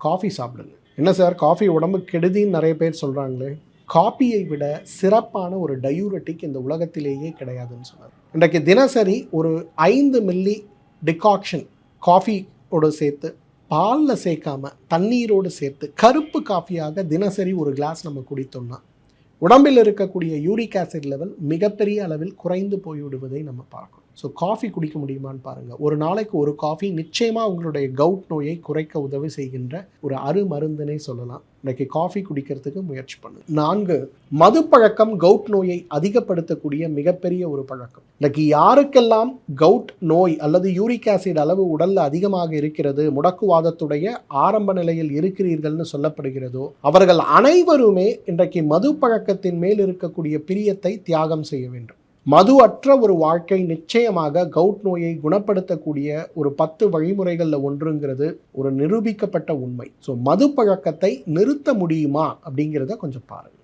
Coffee சாப்பிடுங்க. என்ன sir coffee உடம்புக்கு கெடுதின்னு நிறைய பேர் சொல்கிறாங்களே. காப்பியை விட சிறப்பான ஒரு டயூரெட்டிக் இந்த உலகத்திலேயே கிடையாதுன்னு சொன்னார். இன்றைக்கு தினசரி ஒரு 5 மில்லி டிகாக்ஷன் காஃபியோடு சேர்த்து பாலில் சேர்க்காம தண்ணீரோடு சேர்த்து கருப்பு காஃபியாக தினசரி ஒரு கிளாஸ் நம்ம குடித்தோம்னா உடம்பில் இருக்கக்கூடிய யூரிக் ஆசிட் லெவல் மிகப்பெரிய அளவில் குறைந்து போய்விடுவதை நம்ம பார்க்கணும். ஸோ காஃபி குடிக்க முடியுமான்னு பாருங்கள். ஒரு நாளைக்கு ஒரு காஃபி நிச்சயமாக உங்களுடைய கவுட் நோயை குறைக்க உதவி செய்கின்ற ஒரு அருமருந்துனே சொல்லலாம். இன்றைக்கி காஃபி குடிக்கிறதுக்கு முயற்சி பண்ணுங்க. 4, மது பழக்கம் கவுட் நோயை அதிகப்படுத்தக்கூடிய மிகப்பெரிய ஒரு பழக்கம். இன்றைக்கி யாருக்கெல்லாம் கவுட் நோய் அல்லது யூரிக் ஆசிட் அளவு உடலில் அதிகமாக இருக்கிறது, முடக்குவாதத்துடைய ஆரம்ப நிலையில் இருக்கிறீர்கள்னு சொல்லப்படுகிறதோ அவர்கள் அனைவருமே இன்றைக்கு மது பழக்கத்தின் மேல் இருக்கக்கூடிய பிரியத்தை தியாகம் செய்ய வேண்டும். மது அற்ற ஒரு வாழ்க்கை நிச்சயமாக கவுட் நோயை குணப்படுத்தக்கூடிய ஒரு 10 வழிமுறைகளில் ஒன்றுங்கிறது ஒரு நிரூபிக்கப்பட்ட உண்மை. ஸோ மது பழக்கத்தை நிறுத்த முடியுமா அப்படிங்கிறத கொஞ்சம் பாருங்கள்.